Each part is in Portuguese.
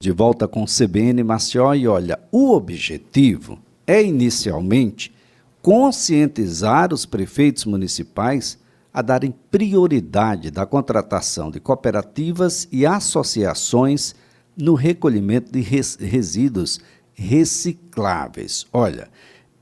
De volta com o CBN Maceió e olha, o objetivo é inicialmente conscientizar os prefeitos municipais a darem prioridade da contratação de cooperativas e associações no recolhimento de resíduos recicláveis. Olha,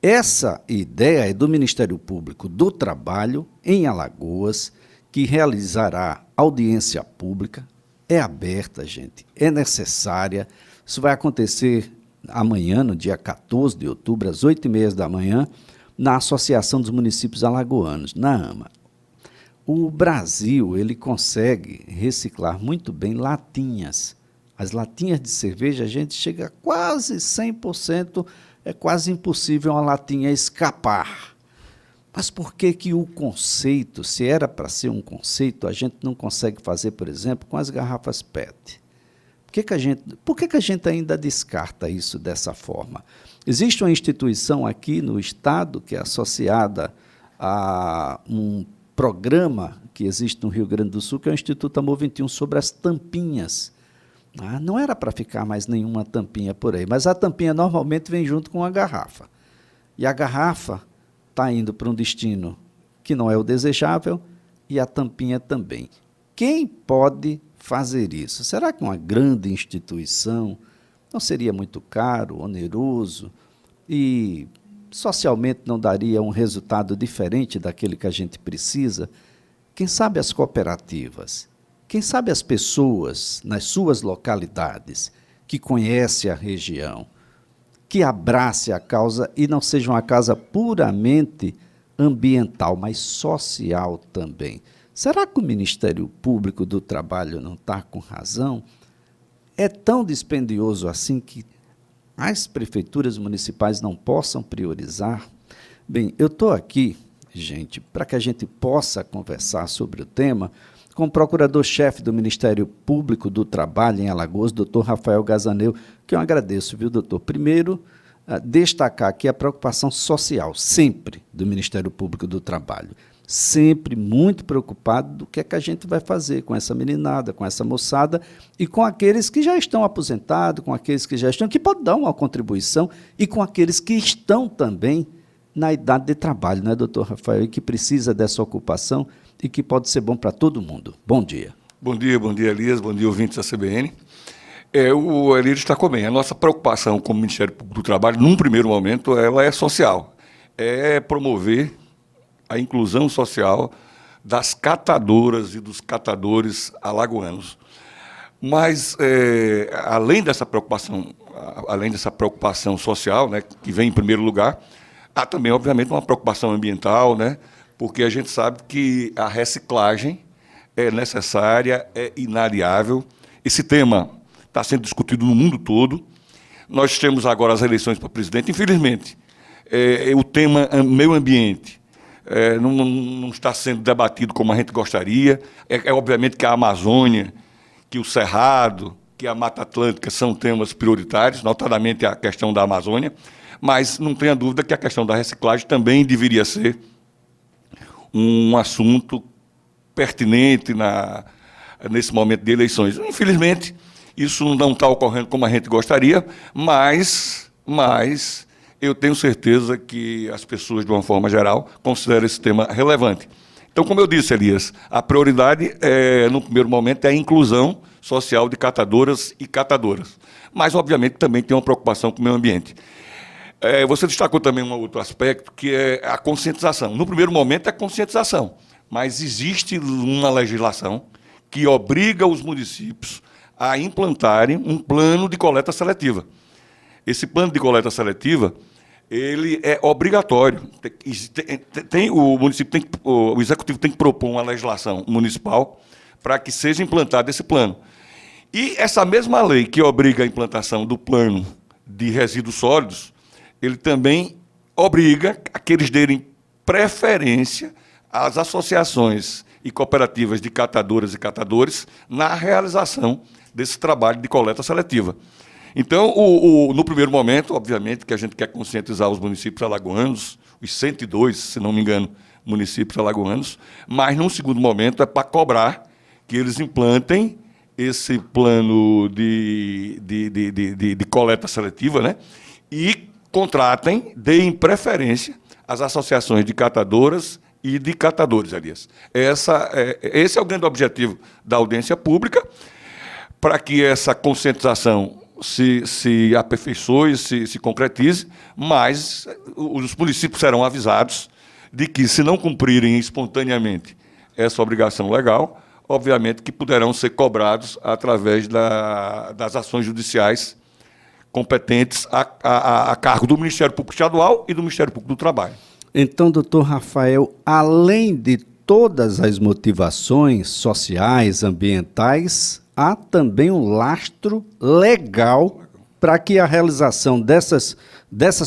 essa ideia é do Ministério Público do Trabalho em Alagoas, que realizará audiência pública. É aberta, gente, é necessária. Isso vai acontecer amanhã, no dia 14 de outubro, às 8h30 da manhã, na Associação dos Municípios Alagoanos, na AMA. O Brasil, ele consegue reciclar muito bem latinhas. As latinhas de cerveja, a gente chega a quase 100%, é quase impossível uma latinha escapar. Mas por que que o conceito, se era para ser um conceito, a gente não consegue fazer, por exemplo, com as garrafas PET? Por que que a gente ainda descarta isso dessa forma? Existe uma instituição aqui no Estado que é associada a um programa que existe no Rio Grande do Sul, que é o Instituto Amor 21, sobre as tampinhas. Não era para ficar mais nenhuma tampinha por aí, mas a tampinha normalmente vem junto com a garrafa. E a garrafa está indo para um destino que não é o desejável e a tampinha também. Quem pode fazer isso? Será que uma grande instituição não seria muito caro, oneroso e socialmente não daria um resultado diferente daquele que a gente precisa? Quem sabe as cooperativas? Quem sabe as pessoas nas suas localidades que conhecem a região, que abrace a causa e não seja uma causa puramente ambiental, mas social também. Será que o Ministério Público do Trabalho não está com razão? É tão dispendioso assim que as prefeituras municipais não possam priorizar? Bem, eu estou aqui, gente, para que a gente possa conversar sobre o tema com o procurador-chefe do Ministério Público do Trabalho em Alagoas, doutor Rafael Gazaneu, que eu agradeço, viu, doutor? Primeiro, destacar aqui a preocupação social, sempre, do Ministério Público do Trabalho. Sempre muito preocupado do que é que a gente vai fazer com essa meninada, com essa moçada e com aqueles que já estão aposentados, com aqueles que já estão, que podem dar uma contribuição, e com aqueles que estão também na idade de trabalho, né, doutor Rafael, e que precisa dessa ocupação e que pode ser bom para todo mundo. Bom dia. Bom dia, Elias, bom dia, ouvintes da CBN. O Elias destacou bem, a nossa preocupação como Ministério Público do Trabalho, num primeiro momento, ela é social, é promover a inclusão social das catadoras e dos catadores alagoanos. Mas, além dessa preocupação social, né, que vem em primeiro lugar, há também, obviamente, uma preocupação ambiental, né, porque a gente sabe que a reciclagem é necessária, é inadiável. Esse tema está sendo discutido no mundo todo. Nós temos agora as eleições para presidente. Infelizmente, o tema meio ambiente não está sendo debatido como a gente gostaria. Obviamente que a Amazônia, que o Cerrado, que a Mata Atlântica são temas prioritários, notadamente a questão da Amazônia, mas não tenha dúvida que a questão da reciclagem também deveria ser um assunto pertinente nesse momento de eleições. Infelizmente, isso não está ocorrendo como a gente gostaria, mas eu tenho certeza que as pessoas, de uma forma geral, consideram esse tema relevante. Então, como eu disse, Elias, a prioridade, no primeiro momento, é a inclusão social de catadoras e catadoras. Mas, obviamente, também tem uma preocupação com o meio ambiente. Você destacou também um outro aspecto, que é a conscientização. No primeiro momento é a conscientização, mas existe uma legislação que obriga os municípios a implantarem um plano de coleta seletiva. Esse plano de coleta seletiva, ele é obrigatório. O executivo tem que propor uma legislação municipal para que seja implantado esse plano. E essa mesma lei que obriga a implantação do plano de resíduos sólidos, ele também obriga a que eles derem preferência às associações e cooperativas de catadoras e catadores na realização desse trabalho de coleta seletiva. Então, no primeiro momento, obviamente, que a gente quer conscientizar os municípios alagoanos, os 102, se não me engano, municípios alagoanos, mas, num segundo momento, é para cobrar que eles implantem esse plano de coleta seletiva, né? E contratem, deem preferência às associações de catadoras e de catadores, Elias. Esse é o grande objetivo da audiência pública, para que essa conscientização se aperfeiçoe, se concretize, mas os municípios serão avisados de que, se não cumprirem espontaneamente essa obrigação legal, obviamente que poderão ser cobrados através das ações judiciais competentes a cargo do Ministério Público Estadual e do Ministério Público do Trabalho. Então, doutor Rafael, além de todas as motivações sociais, ambientais, há também um lastro legal para que a realização dessas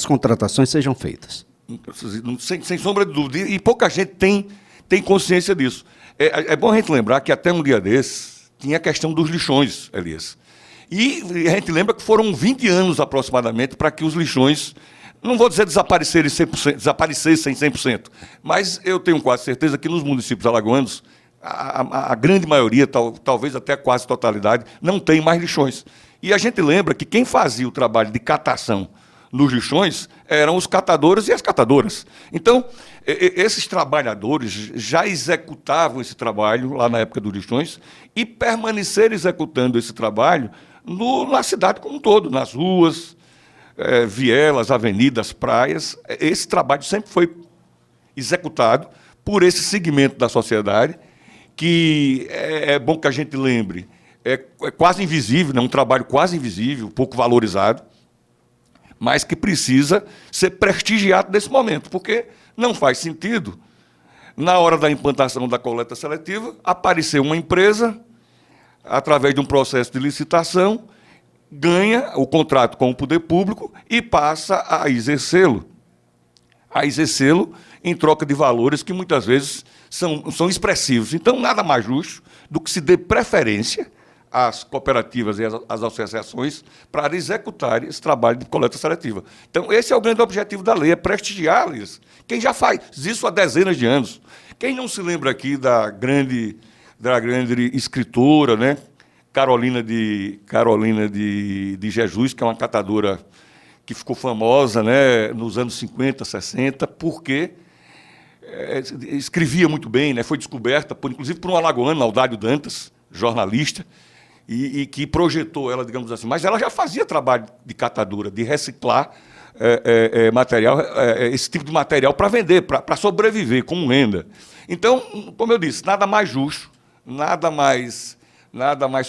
contratações sejam feitas. Sem sombra de dúvida, e pouca gente tem consciência disso. É bom a gente lembrar que até um dia desses tinha a questão dos lixões, Elias. E a gente lembra que foram 20 anos aproximadamente para que os lixões, não vou dizer desaparecessem 100%, mas eu tenho quase certeza que nos municípios alagoanos, a grande maioria, talvez até quase totalidade, não tem mais lixões. E a gente lembra que quem fazia o trabalho de catação nos lixões eram os catadores e as catadoras. Então, esses trabalhadores já executavam esse trabalho lá na época dos lixões e permaneceram executando esse trabalho na cidade como um todo, nas ruas, vielas, avenidas, praias. Esse trabalho sempre foi executado por esse segmento da sociedade, que é bom que a gente lembre, é quase invisível, né? Um trabalho quase invisível, pouco valorizado, mas que precisa ser prestigiado nesse momento, porque não faz sentido, na hora da implantação da coleta seletiva, aparecer uma empresa, através de um processo de licitação, ganha o contrato com o poder público e passa a exercê-lo em troca de valores que muitas vezes são expressivos. Então, nada mais justo do que se dê preferência às cooperativas e às associações para executarem esse trabalho de coleta seletiva. Então, esse é o grande objetivo da lei, é prestigiar-lhes. Quem já faz isso há dezenas de anos. Quem não se lembra aqui da grande escritora, né? Carolina de Jesus, que é uma catadora que ficou famosa, né, nos anos 50, 60, porque escrevia muito bem, né, foi descoberta, inclusive por um alagoano, Aldário Dantas, jornalista, e que projetou ela, digamos assim. Mas ela já fazia trabalho de catadora, de reciclar material, esse tipo de material para vender, para sobreviver como renda. Então, como eu disse, nada mais justo, nada mais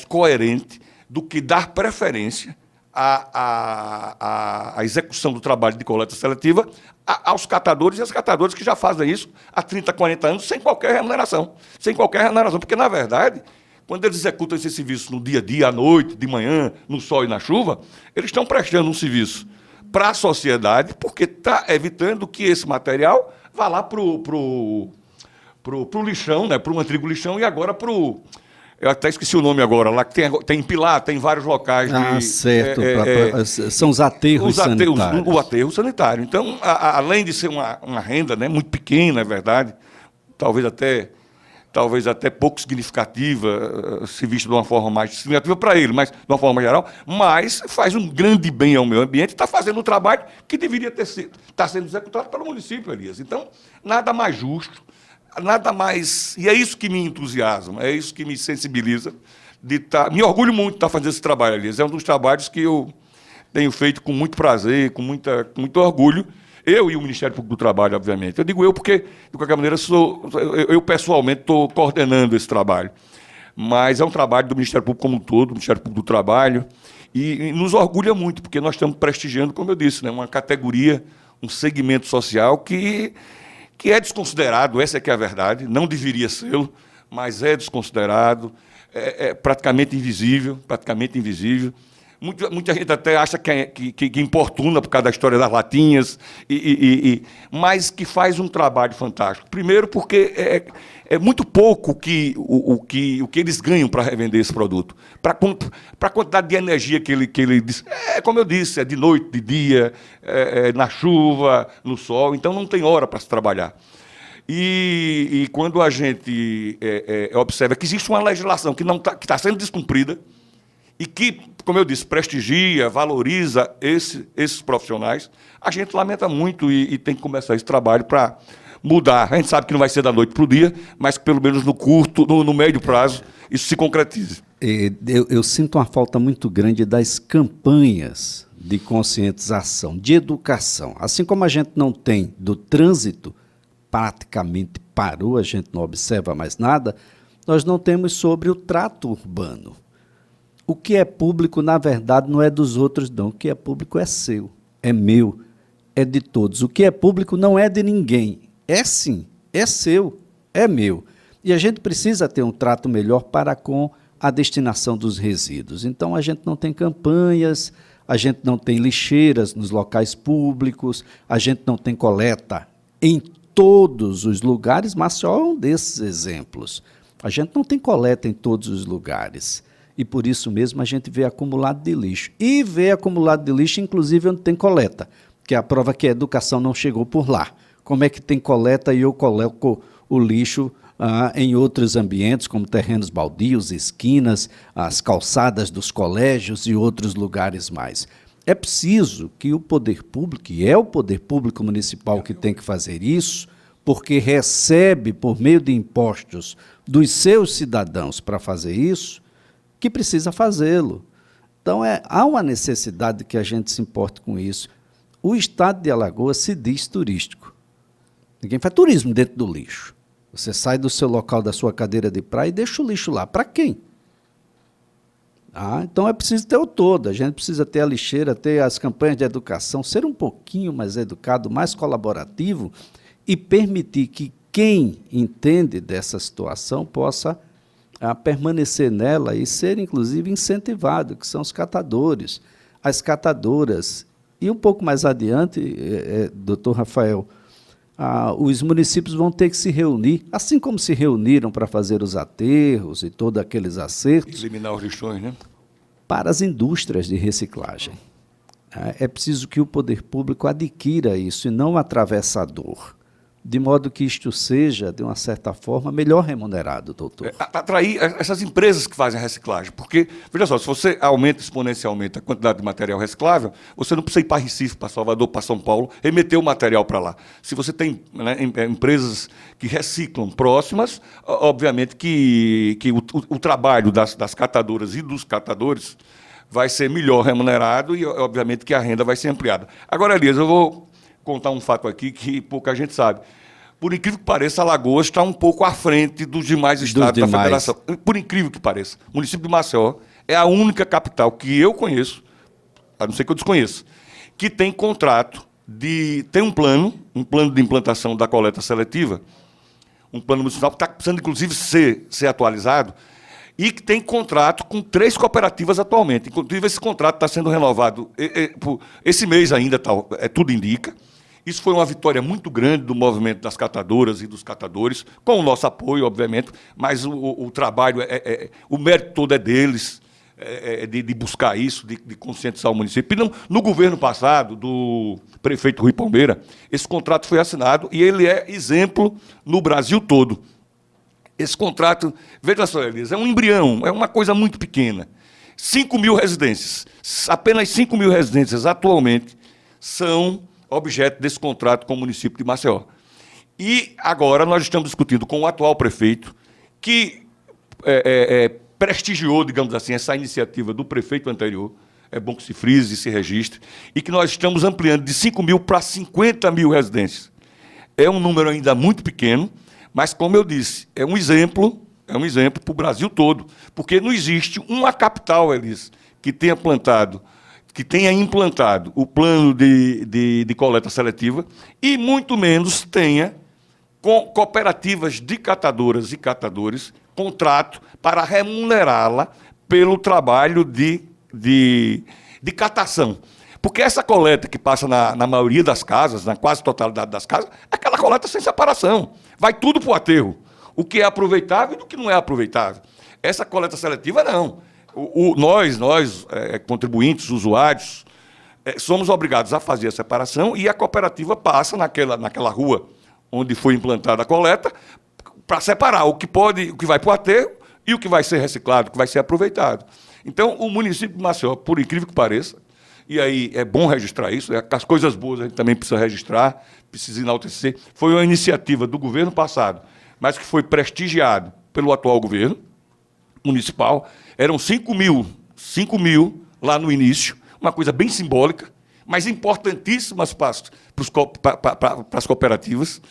coerente do que dar preferência à execução do trabalho de coleta seletiva aos catadores e às catadoras que já fazem isso há 30, 40 anos sem qualquer remuneração. Sem qualquer remuneração, porque, na verdade, quando eles executam esse serviço no dia a dia, à noite, de manhã, no sol e na chuva, eles estão prestando um serviço para a sociedade, porque está evitando que esse material vá lá para o lixão, né, para o antigo lixão, e agora para o... Eu até esqueci o nome agora, lá que tem Pilar, tem vários locais de... certo. São os aterros sanitários. O aterro sanitário. Então, além de ser uma renda, né, muito pequena, é verdade, talvez até pouco significativa, se visto de uma forma mais significativa para ele, mas de uma forma geral, mas faz um grande bem ao meio ambiente e está fazendo um trabalho que deveria estar sendo executado pelo município, Elias. Então, nada mais justo, nada mais... E é isso que me entusiasma, é isso que me sensibiliza. Me orgulho muito de estar fazendo esse trabalho, Elias. É um dos trabalhos que eu tenho feito com muito prazer, com muito orgulho. Eu e o Ministério Público do Trabalho, obviamente. Eu digo eu porque, de qualquer maneira, eu pessoalmente estou coordenando esse trabalho. Mas é um trabalho do Ministério Público como um todo, do Ministério Público do Trabalho, e nos orgulha muito, porque nós estamos prestigiando, como eu disse, né, uma categoria, um segmento social que é desconsiderado, essa é que é a verdade, não deveria ser, mas é desconsiderado, é praticamente invisível, Muita gente até acha que importuna por causa da história das latinhas, mas que faz um trabalho fantástico. Primeiro, porque é muito pouco o que eles ganham para revender esse produto. Para a quantidade de energia que ele diz. Como eu disse, é de noite, de dia, na chuva, no sol, então não tem hora para se trabalhar. E quando a gente observa que existe uma legislação que está sendo descumprida e que, como eu disse, prestigia, valoriza esses profissionais, a gente lamenta muito e tem que começar esse trabalho para mudar. A gente sabe que não vai ser da noite para o dia, mas que pelo menos no médio prazo, isso se concretize. Eu sinto uma falta muito grande das campanhas de conscientização, de educação. Assim como a gente não tem do trânsito, praticamente parou, a gente não observa mais nada, nós não temos sobre o trato urbano. O que é público, na verdade, não é dos outros, não. O que é público é seu, é meu, é de todos. O que é público não é de ninguém. É sim, é seu, é meu. E a gente precisa ter um trato melhor para com a destinação dos resíduos. Então, a gente não tem campanhas, a gente não tem lixeiras nos locais públicos, a gente não tem coleta em todos os lugares. Maceió é um desses exemplos. A gente não tem coleta em todos os lugares. E por isso mesmo a gente vê acumulado de lixo. E vê acumulado de lixo, inclusive, onde tem coleta, que é a prova que a educação não chegou por lá. Como é que tem coleta e eu coloco o lixo em outros ambientes, como terrenos baldios, esquinas, as calçadas dos colégios e outros lugares mais? É preciso que o poder público, e é o poder público municipal que tem que fazer isso, porque recebe, por meio de impostos dos seus cidadãos para fazer isso, que precisa fazê-lo. Então, há uma necessidade que a gente se importe com isso. O estado de Alagoas se diz turístico. Ninguém faz turismo dentro do lixo. Você sai do seu local, da sua cadeira de praia e deixa o lixo lá. Para quem? Então é preciso ter o todo. A gente precisa ter a lixeira, ter as campanhas de educação, ser um pouquinho mais educado, mais colaborativo e permitir que quem entende dessa situação possa permanecer nela e ser, inclusive, incentivado, que são os catadores, as catadoras. E um pouco mais adiante, doutor Rafael, os municípios vão ter que se reunir, assim como se reuniram para fazer os aterros e todos aqueles acertos. Eliminar os lixões, né? Para as indústrias de reciclagem. É preciso que o poder público adquira isso e não atravessador, de modo que isto seja, de uma certa forma, melhor remunerado, doutor. Atrair essas empresas que fazem a reciclagem, porque, veja só, se você aumenta exponencialmente a quantidade de material reciclável, você não precisa ir para Recife, para Salvador, para São Paulo, remeter o material para lá. Se você tem, né, empresas que reciclam próximas, obviamente que o trabalho das catadoras e dos catadores vai ser melhor remunerado e, obviamente, que a renda vai ser ampliada. Agora, Elias, eu vou contar um fato aqui que pouca gente sabe. Por incrível que pareça, Alagoas está um pouco à frente dos demais estados da federação. Por incrível que pareça. O município de Maceió é a única capital que eu conheço, a não ser que eu desconheça, que tem contrato tem um plano de implantação da coleta seletiva, um plano municipal que está precisando, inclusive, ser atualizado, e que tem contrato com 3 cooperativas atualmente. Inclusive, esse contrato está sendo renovado esse mês ainda, tudo indica. Isso foi uma vitória muito grande do movimento das catadoras e dos catadores, com o nosso apoio, obviamente, mas o trabalho, o mérito todo é deles, de buscar isso, de conscientizar o município. E no governo passado, do prefeito Rui Palmeira, esse contrato foi assinado e ele é exemplo no Brasil todo. Esse contrato, veja só, Elias, é um embrião, é uma coisa muito pequena. 5.000 residências, apenas 5.000 residências atualmente são objeto desse contrato com o município de Maceió. E agora nós estamos discutindo com o atual prefeito, que prestigiou, digamos assim, essa iniciativa do prefeito anterior, é bom que se frise e se registre, e que nós estamos ampliando de 5.000 para 50.000 residências. É um número ainda muito pequeno, mas, como eu disse, é um exemplo para o Brasil todo, porque não existe uma capital, Elis, que tenha implantado o plano de coleta seletiva e, muito menos, tenha com cooperativas de catadoras e catadores contrato para remunerá-la pelo trabalho de catação. Porque essa coleta que passa na maioria das casas, na quase totalidade das casas, é aquela coleta sem separação. Vai tudo para o aterro. O que é aproveitável e o que não é aproveitável. Essa coleta seletiva, não. Nós contribuintes, usuários, somos obrigados a fazer a separação e a cooperativa passa naquela rua onde foi implantada a coleta, para separar o que vai para o aterro e o que vai ser reciclado, o que vai ser aproveitado. Então, o município de Maceió, por incrível que pareça, e aí é bom registrar isso, as coisas boas a gente também precisa registrar, precisa enaltecer, foi uma iniciativa do governo passado, mas que foi prestigiado pelo atual governo municipal. Eram 5 mil lá no início, uma coisa bem simbólica, mas importantíssimas para as cooperativas,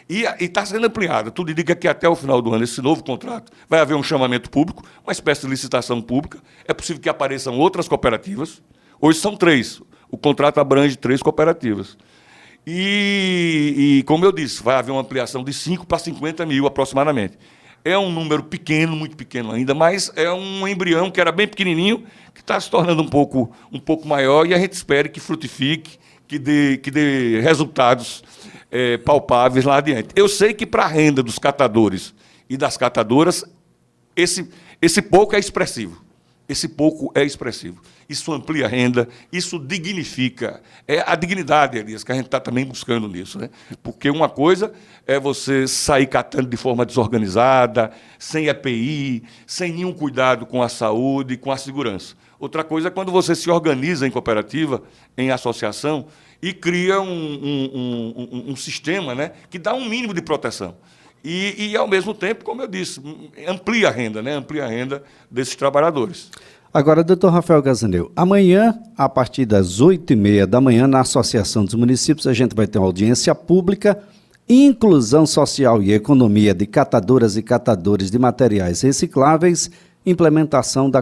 e está sendo ampliada. Tudo indica que até o final do ano, esse novo contrato, vai haver um chamamento público, uma espécie de licitação pública. É possível que apareçam outras cooperativas. Hoje são 3. O contrato abrange 3 cooperativas. E, como eu disse, vai haver uma ampliação de 5 para 50 mil aproximadamente. É um número pequeno, muito pequeno ainda, mas é um embrião que era bem pequenininho, que está se tornando um pouco maior, e a gente espera que frutifique, que dê resultados palpáveis lá adiante. Eu sei que para a renda dos catadores e das catadoras, esse pouco é expressivo. Esse pouco é expressivo. Isso amplia a renda, isso dignifica. É a dignidade, Elias, que a gente está também buscando nisso, né? Porque uma coisa é você sair catando de forma desorganizada, sem EPI, sem nenhum cuidado com a saúde e com a segurança. Outra coisa é quando você se organiza em cooperativa, em associação, e cria um sistema, né, que dá um mínimo de proteção. E, ao mesmo tempo, como eu disse, amplia a renda, né, amplia a renda desses trabalhadores. Agora, doutor Rafael Gazaneu, amanhã, a partir das 8h30 da manhã, na Associação dos Municípios, a gente vai ter uma audiência pública, inclusão social e economia de catadoras e catadores de materiais recicláveis, implementação da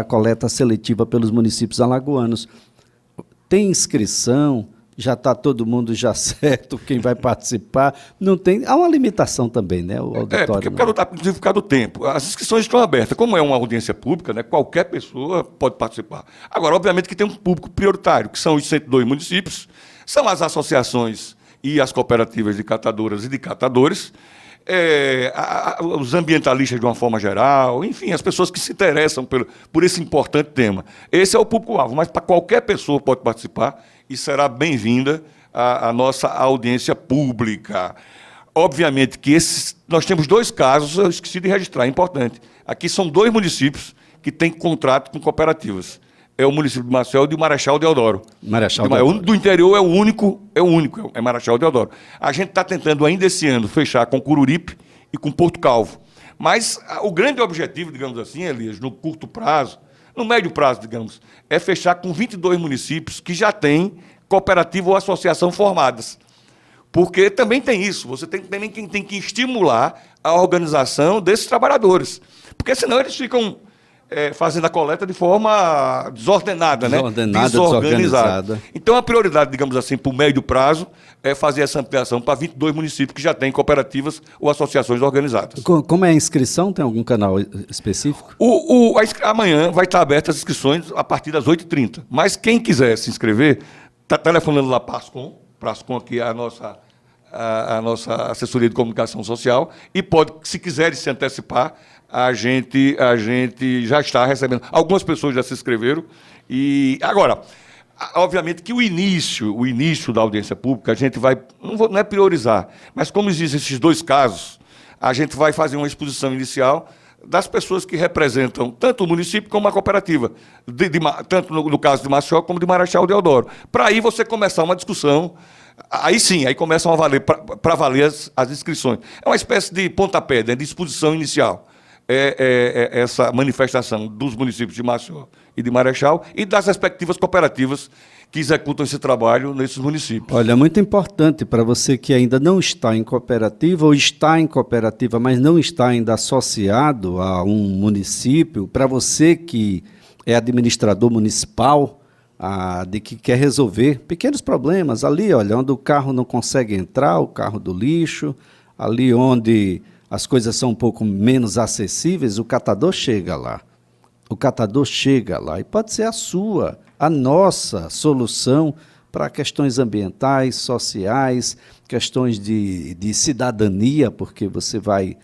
coleta seletiva pelos municípios alagoanos. Tem inscrição? Já está todo mundo já certo, quem vai participar? Não tem. Há uma limitação também, né? O auditório. Por causa do tempo. As inscrições estão abertas. Como é uma audiência pública, né, qualquer pessoa pode participar. Agora, obviamente que tem um público prioritário, que são os 102 municípios, são as associações e as cooperativas de catadoras e de catadores, os ambientalistas de uma forma geral, enfim, as pessoas que se interessam por esse importante tema. Esse é o público-alvo, mas para qualquer pessoa pode participar e será bem-vinda a nossa audiência pública. Obviamente que nós temos 2 casos, eu esqueci de registrar, é importante. Aqui são 2 municípios que têm contrato com cooperativas. É o município de Maceió e de Marechal Deodoro. Do interior é o único, é Marechal Deodoro. A gente está tentando ainda esse ano fechar com Cururipe e com Porto Calvo. Mas o grande objetivo, digamos assim, Elias, no curto prazo, no médio prazo, digamos, é fechar com 22 municípios que já têm cooperativa ou associação formadas. Porque também tem isso, você tem que estimular a organização desses trabalhadores. Porque senão eles ficam fazendo a coleta de forma desordenada, né? Desorganizada. Então, a prioridade, digamos assim, para o médio prazo, é fazer essa ampliação para 22 municípios que já têm cooperativas ou associações organizadas. Como é a inscrição? Tem algum canal específico? Amanhã vai estar aberta as inscrições a partir das 8h30. Mas quem quiser se inscrever, está telefonando lá para a Ascom, que é a nossa assessoria de comunicação social, e pode, se quiserem se antecipar, a gente já está recebendo. Algumas pessoas já se inscreveram. E agora, obviamente que o início da audiência pública, a gente vai, não é priorizar, mas como existem esses 2 casos, a gente vai fazer uma exposição inicial das pessoas que representam tanto o município como a cooperativa, tanto no caso de Maceió como de Marechal Deodoro. Para aí você começar uma discussão. Aí sim, aí começam a valer, para valer as inscrições. É uma espécie de pontapé, né, de exposição inicial. Essa manifestação dos municípios de Maceió e de Marechal e das respectivas cooperativas que executam esse trabalho nesses municípios. Olha, muito importante para você que ainda não está em cooperativa ou está em cooperativa, mas não está ainda associado a um município, para você que é administrador municipal, de que quer resolver pequenos problemas, ali, olha, onde o carro não consegue entrar, o carro do lixo, ali onde as coisas são um pouco menos acessíveis, o catador chega lá. E pode ser a nossa solução para questões ambientais, sociais, questões de cidadania, porque você vai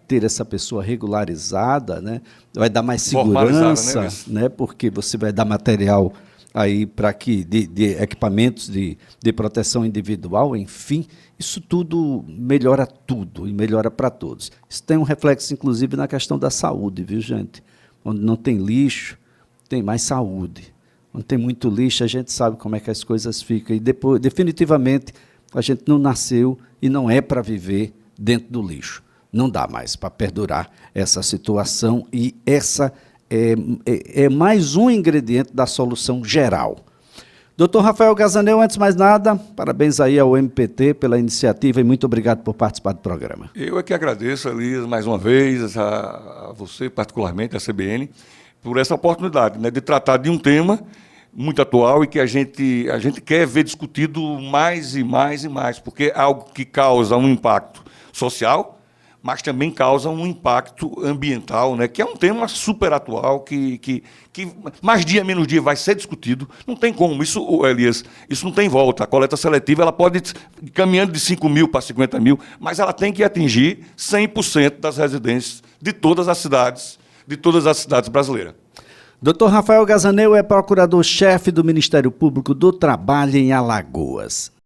ter essa pessoa regularizada, né? Vai dar mais segurança, né? Porque você vai dar material aí para que de equipamentos de proteção individual, enfim, isso tudo e melhora para todos. Isso tem um reflexo, inclusive, na questão da saúde, viu, gente? Onde não tem lixo, tem mais saúde. Onde tem muito lixo, a gente sabe como é que as coisas ficam. E depois, definitivamente, a gente não nasceu e não é para viver dentro do lixo. Não dá mais para perdurar essa situação e essa é mais um ingrediente da solução geral. Dr. Rafael Gazanel, antes de mais nada, parabéns aí ao MPT pela iniciativa e muito obrigado por participar do programa. Eu é que agradeço, Elias, mais uma vez, a você, particularmente, a CBN, por essa oportunidade, né, de tratar de um tema muito atual e que a gente quer ver discutido mais e mais e mais, porque é algo que causa um impacto social, mas também causa um impacto ambiental, né, que é um tema super atual, que mais dia, menos dia vai ser discutido. Não tem como, isso, Elias, isso não tem volta. A coleta seletiva ela pode ir caminhando de 5 mil para 50 mil, mas ela tem que atingir 100% das residências de todas as cidades brasileiras. Dr. Rafael Gazanel é procurador-chefe do Ministério Público do Trabalho em Alagoas.